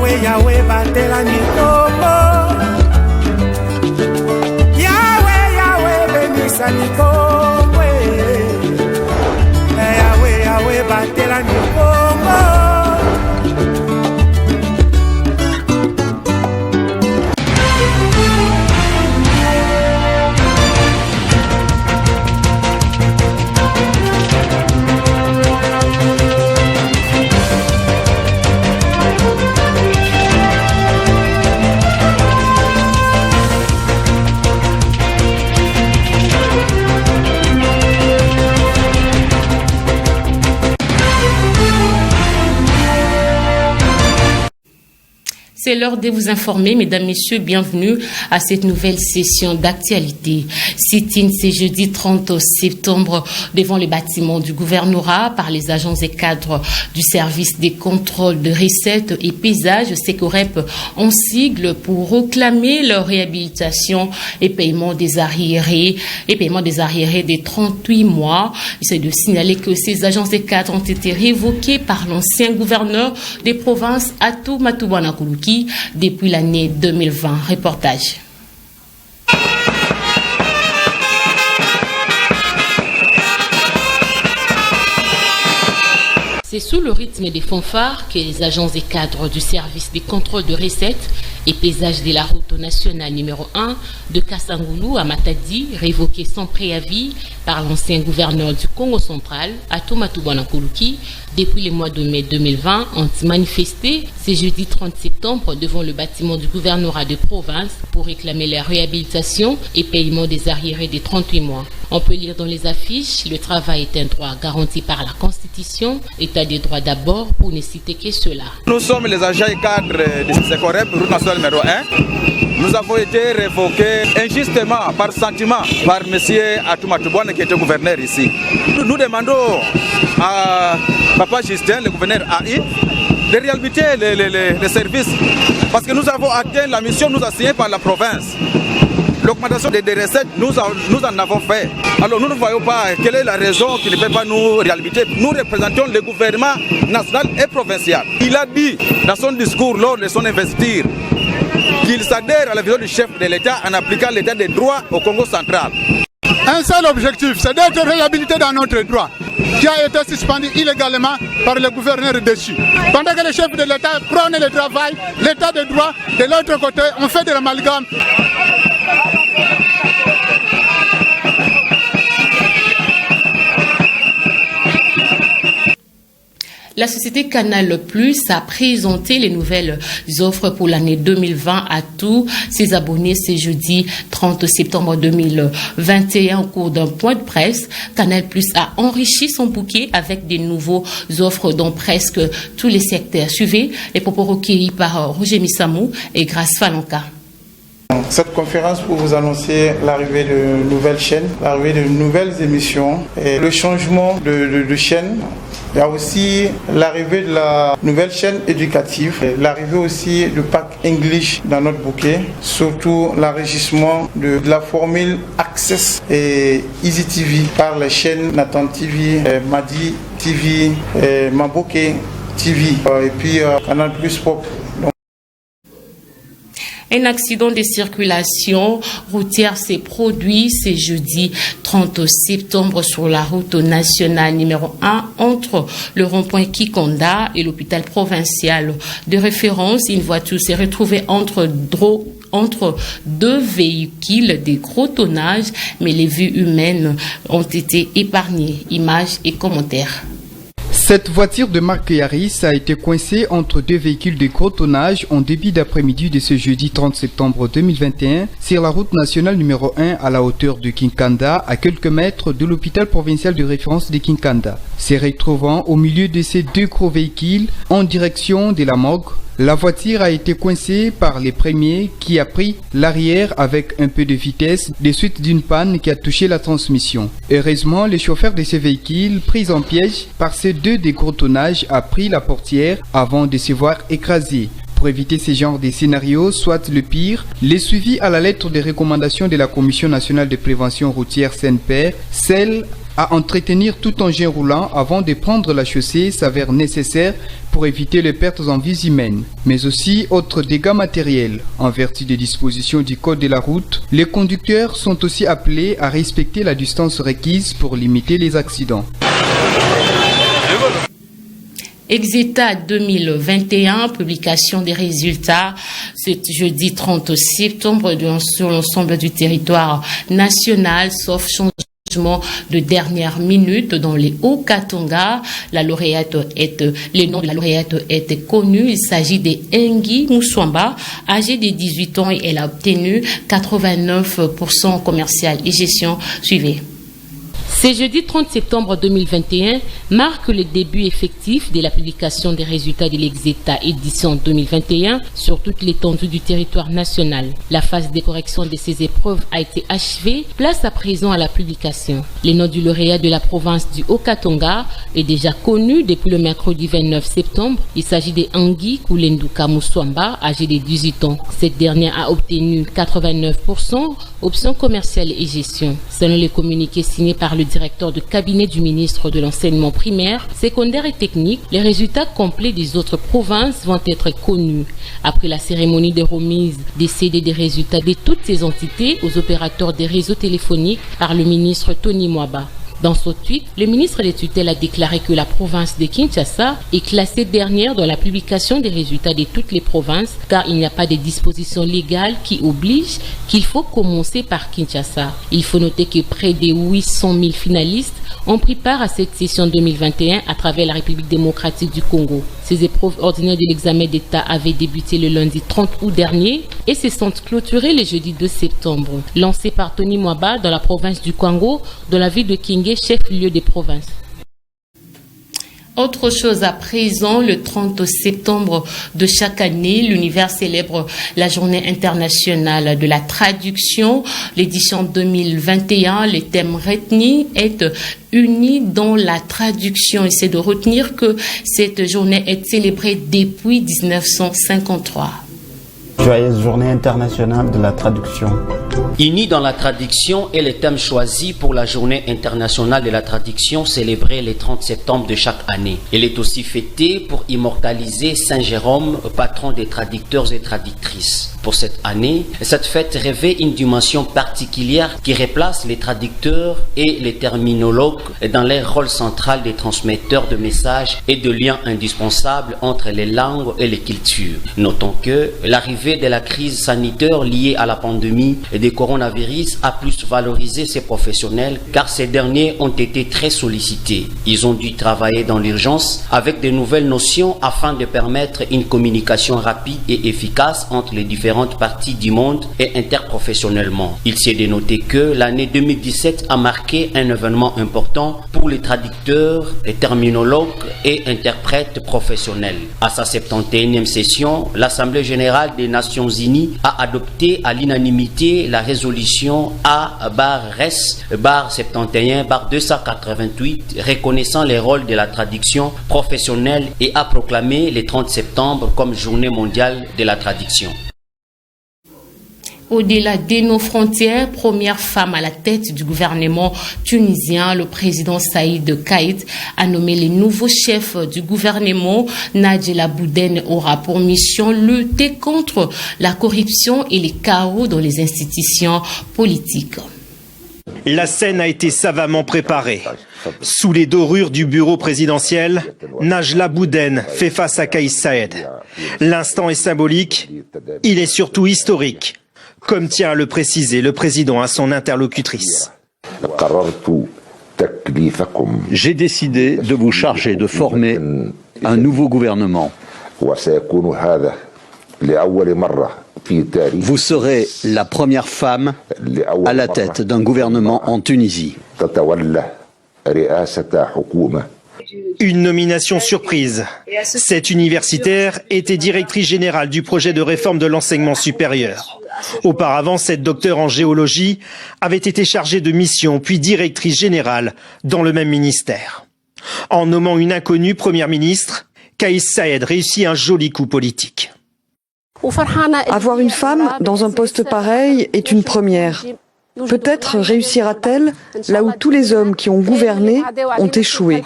Yahweh, Yahweh, batela nikombo. Yahweh, Yahweh, benisa nikombo. Yahweh, Yahweh, batela nikombo. C'est l'heure de vous informer, mesdames, messieurs, bienvenue à cette nouvelle session d'actualité. Sit-in ce jeudi 30 septembre devant le bâtiment du gouvernorat par les agents et cadres du service des contrôles de recettes et paysages, SECOREP, en sigle pour réclamer leur réhabilitation et paiement des arriérés des 38 mois. Il s'agit de signaler que ces agents et cadres ont été révoqués par l'ancien gouverneur des provinces Atou Matoubana Koulouki depuis l'année 2020. Reportage. C'est sous le rythme des fanfares que les agents et cadres du service des contrôles de recettes et paysages de la route nationale numéro 1 de Kassangoulou à Matadi, révoqués sans préavis par l'ancien gouverneur du Congo central, Atou Matoubana Koulouki, depuis le mois de mai 2020, ont manifesté ce jeudi 30 septembre devant le bâtiment du gouvernorat de province pour réclamer la réhabilitation et paiement des arriérés des 38 mois. On peut lire dans les affiches, le travail est un droit garanti par la Constitution, état des droits d'abord, pour ne citer que cela. Nous sommes les agents et cadres de SECOREP, route nationale numéro 1. Nous avons été révoqués injustement, par sentiment, par M. Atou Matoubana qui était gouverneur ici. Nous demandons à Papa Justin, le gouverneur AI, de réhabiliter les services. Parce que nous avons atteint la mission nous assignée par la province. L'augmentation des recettes, nous en avons fait. Alors nous ne voyons pas quelle est la raison qui ne peut pas nous réhabiliter. Nous représentons le gouvernement national et provincial. Il a dit dans son discours lors de son investiture qu'il s'adhère à la vision du chef de l'État en appliquant l'état des droits au Congo central. Un seul objectif, c'est d'être réhabilité dans notre droit, qui a été suspendu illégalement par le gouverneur déchu. Pendant que le chef de l'État prône le travail, l'état de droit, de l'autre côté, on fait de l'amalgame. La société Canal Plus a présenté les nouvelles offres pour l'année 2020 à tous ses abonnés ce jeudi 30 septembre 2021 au cours d'un point de presse. Canal Plus a enrichi son bouquet avec des nouveaux offres dans presque tous les secteurs. Suivez les propos recueillis par Roger Missamou et Grace Falanka. Cette conférence pour vous annoncer l'arrivée de nouvelles chaînes, l'arrivée de nouvelles émissions et le changement de chaîne. Il y a aussi l'arrivée de la nouvelle chaîne éducative, l'arrivée aussi du pack English dans notre bouquet, surtout l'enrichissement de la formule Access et Easy TV par les chaînes Nathan TV, Madi TV, Maboke TV et puis Canal Plus Pop. Un accident de circulation routière s'est produit ce jeudi 30 septembre sur la route nationale numéro 1 entre le rond-point Kikonda et l'hôpital provincial de référence. Une voiture s'est retrouvée entre deux véhicules de gros tonnage, mais les vies humaines ont été épargnées. Images et commentaires. Cette voiture de marque Yaris a été coincée entre deux véhicules de gros tonnage en début d'après-midi de ce jeudi 30 septembre 2021 sur la route nationale numéro 1 à la hauteur de Kinkanda, à quelques mètres de l'hôpital provincial de référence de Kinkanda. Se retrouvant au milieu de ces deux gros véhicules en direction de la morgue, la voiture a été coincée par les premiers qui a pris l'arrière avec un peu de vitesse de suite d'une panne qui a touché la transmission. Heureusement, le chauffeur de ce véhicule, pris en piège par ces deux des gros tonnages, a pris la portière avant de se voir écrasé. Pour éviter ce genre de scénario, soit le pire, les suivis à la lettre de recommandation de la Commission nationale de prévention routière CNPR, celle À entretenir tout engin roulant avant de prendre la chaussée s'avère nécessaire pour éviter les pertes en vies humaines, mais aussi autres dégâts matériels. En vertu des dispositions du Code de la route, les conducteurs sont aussi appelés à respecter la distance requise pour limiter les accidents. Exeta 2021, publication des résultats ce jeudi 30 septembre sur l'ensemble du territoire national, sauf changement de dernière minute dans les Hauts-Katanga. Le nom de la lauréate est connu. Il s'agit d'Engi Moussouamba, âgée de 18 ans, et elle a obtenu 89% commercial et gestion. Suivez. Ce jeudi 30 septembre 2021 marque le début effectif de la publication des résultats de l'Exeta édition 2021 sur toute l'étendue du territoire national. La phase de correction de ces épreuves a été achevée. Place à présent à la publication. Le nom du lauréat de la province du Haut-Katanga est déjà connu depuis le mercredi 29 septembre. Il s'agit de Engi Koulenduka Moussouamba, âgé de 18 ans. Cette dernière a obtenu 89%, option commerciale et gestion. Selon les communiqués signés par le directeur de cabinet du ministre de l'enseignement primaire, secondaire et technique, les résultats complets des autres provinces vont être connus. Après la cérémonie de remise des CD des résultats de toutes ces entités aux opérateurs des réseaux téléphoniques par le ministre Tony Mwaba. Dans son tweet, le ministre des tutelles a déclaré que la province de Kinshasa est classée dernière dans la publication des résultats de toutes les provinces car il n'y a pas de disposition légale qui oblige qu'il faut commencer par Kinshasa. Il faut noter que près de 800 000 finalistes ont pris part à cette session 2021 à travers la République démocratique du Congo. Ces épreuves ordinaires de l'examen d'État avaient débuté le lundi 30 août dernier et se sont clôturées le jeudi 2 septembre. Lancées par Tony Mwaba dans la province du Congo, dans la ville de Kingé, chef-lieu des provinces. Autre chose à présent, le 30 septembre de chaque année, l'univers célèbre la journée internationale de la traduction. L'édition 2021, le thème retenu est unis dans la traduction. Et c'est de retenir que cette journée est célébrée depuis 1953. Joyeuse journée internationale de la traduction. Unis dans la traduction est le thème choisi pour la journée internationale de la traduction célébrée le 30 septembre de chaque année. Elle est aussi fêtée pour immortaliser Saint Jérôme, patron des traducteurs et traductrices. Pour cette année, cette fête revêt une dimension particulière qui replace les traducteurs et les terminologues dans leur rôle central des transmetteurs de messages et de liens indispensables entre les langues et les cultures. Notons que l'arrivée de la crise sanitaire liée à la pandémie et des coronavirus a plus valorisé ces professionnels car ces derniers ont été très sollicités. Ils ont dû travailler dans l'urgence avec de nouvelles notions afin de permettre une communication rapide et efficace entre les différentes parties du monde et interprofessionnellement. Il s'est dénoté que l'année 2017 a marqué un événement important pour les traducteurs, les terminologues et interprètes professionnels. À sa 71e session, l'Assemblée générale des Nations Unies a adopté à l'unanimité la résolution A-RES-71-288 reconnaissant les rôles de la traduction professionnelle et a proclamé le 30 septembre comme journée mondiale de la traduction. Au-delà de nos frontières, première femme à la tête du gouvernement tunisien, le président Saïd Kaït a nommé les nouveaux chefs du gouvernement. Nadjela Bouden aura pour mission lutter contre la corruption et les chaos dans les institutions politiques. La scène a été savamment préparée. Sous les dorures du bureau présidentiel, Nadjela Bouden fait face à Kaïs Saïed. L'instant est symbolique, il est surtout historique, comme tient à le préciser le président à son interlocutrice. J'ai décidé de vous charger de former un nouveau gouvernement. Vous serez la première femme à la tête d'un gouvernement en Tunisie. Une nomination surprise. Cette universitaire était directrice générale du projet de réforme de l'enseignement supérieur. Auparavant, cette docteure en géologie avait été chargée de mission puis directrice générale dans le même ministère. En nommant une inconnue première ministre, Kaïs Saïed réussit un joli coup politique. Avoir une femme dans un poste pareil est une première. Peut-être réussira-t-elle là où tous les hommes qui ont gouverné ont échoué.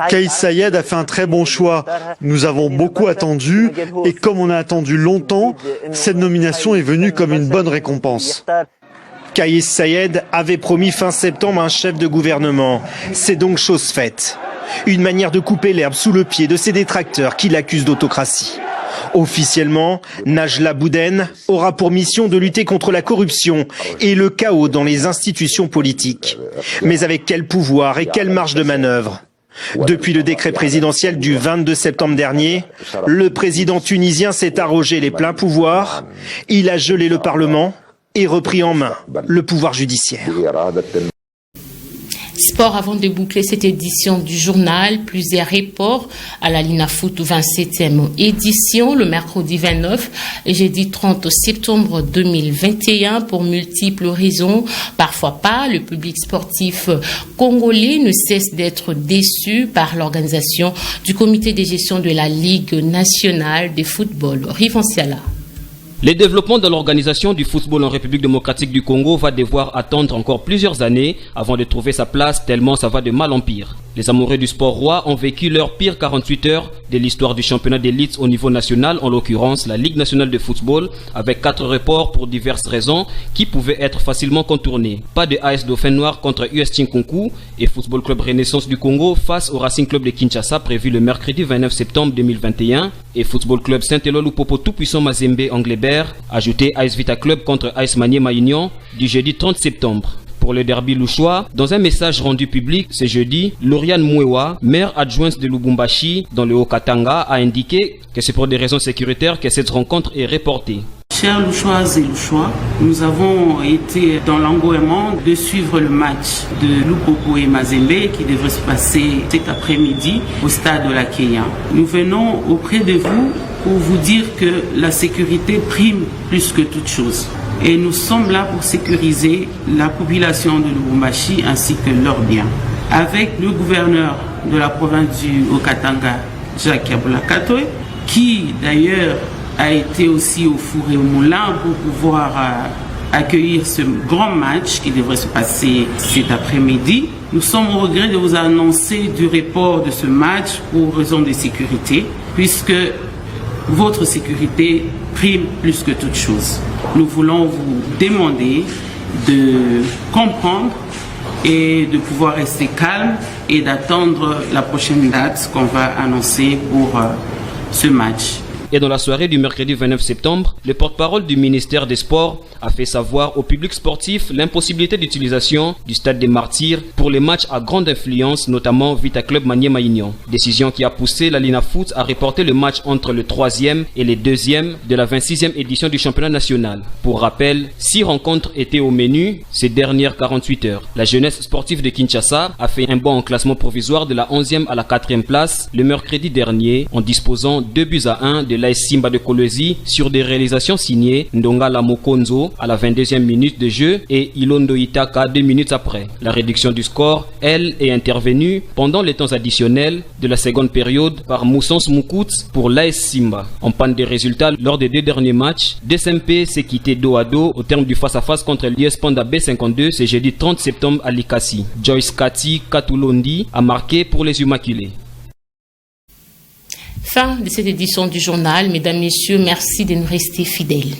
Kais Saied a fait un très bon choix. Nous avons beaucoup attendu et comme on a attendu longtemps, cette nomination est venue comme une bonne récompense. Kais Saied avait promis fin septembre un chef de gouvernement. C'est donc chose faite. Une manière de couper l'herbe sous le pied de ses détracteurs qui l'accusent d'autocratie. Officiellement, Najla Bouden aura pour mission de lutter contre la corruption et le chaos dans les institutions politiques. Mais avec quel pouvoir et quelle marge de manœuvre ? Depuis le décret présidentiel du 22 septembre dernier, le président tunisien s'est arrogé les pleins pouvoirs, il a gelé le Parlement et repris en main le pouvoir judiciaire. Sport, avant de boucler cette édition du journal, plusieurs reports à la Linafoot 27e édition, le mercredi 29 et jeudi 30 septembre 2021 pour multiples raisons. Parfois pas, le public sportif congolais ne cesse d'être déçu par l'organisation du comité de gestion de la Ligue nationale de football. Rivanciala. Le développement de l'organisation du football en République démocratique du Congo va devoir attendre encore plusieurs années avant de trouver sa place tellement ça va de mal en pire. Les amoureux du sport roi ont vécu leur pire 48 heures de l'histoire du championnat d'élite au niveau national, en l'occurrence la Ligue nationale de football, avec 4 reports pour diverses raisons qui pouvaient être facilement contournées. Pas de AS Dauphin Noir contre US Chinkonku et Football Club Renaissance du Congo face au Racing Club de Kinshasa prévu le mercredi 29 septembre 2021 et Football Club Saint-Éloi Lupopo tout-puissant Mazembe Anglebert, ajouté AS Vita Club contre AS Maniema Union du jeudi 30 septembre. Pour le derby louchois, dans un message rendu public ce jeudi, Lauriane Mouewa, maire adjointe de Lubumbashi dans le Haut-Katanga, a indiqué que c'est pour des raisons sécuritaires que cette rencontre est reportée. Chers Louchoises et Louchois, nous avons été dans l'engouement de suivre le match de Lupopo et Mazembe qui devrait se passer cet après-midi au stade de la Kenya. Nous venons auprès de vous pour vous dire que la sécurité prime plus que toute chose. Et nous sommes là pour sécuriser la population de Lubumbashi ainsi que leurs biens. Avec le gouverneur de la province du Haut-Katanga, Jacques Abula-Katoe, qui d'ailleurs a été aussi au four et au moulin pour pouvoir accueillir ce grand match qui devrait se passer cet après-midi. Nous sommes au regret de vous annoncer du report de ce match pour raison de sécurité, puisque votre sécurité prime plus que toute chose. Nous voulons vous demander de comprendre et de pouvoir rester calme et d'attendre la prochaine date qu'on va annoncer pour ce match. Et dans la soirée du mercredi 29 septembre, le porte-parole du ministère des Sports a fait savoir au public sportif l'impossibilité d'utilisation du stade des Martyrs pour les matchs à grande influence, notamment Vita Club Maniema Union. Décision qui a poussé la Linafoot à reporter le match entre le 3e et le 2e de la 26e édition du championnat national. Pour rappel, 6 rencontres étaient au menu ces dernières 48 heures. La jeunesse sportive de Kinshasa a fait un bond en classement provisoire de la 11e à la 4e place le mercredi dernier en disposant 2-1 de l'AS Simba de Kolwezi sur des réalisations signées Ndonga Lamokonzo à la 22e minute de jeu et Ilondo Itaka 2 minutes après. La réduction du score, elle, est intervenue pendant les temps additionnels de la seconde période par Moussens Moukout pour l'AS Simba. En panne de résultats lors des 2 derniers matchs, DSMP s'est quitté dos à dos au terme du face-à-face contre l'US Panda B52 ce jeudi 30 septembre à Likasi. Joyce Kati Katulondi a marqué pour les Immaculés. Fin de cette édition du journal. Mesdames, Messieurs, merci de nous rester fidèles.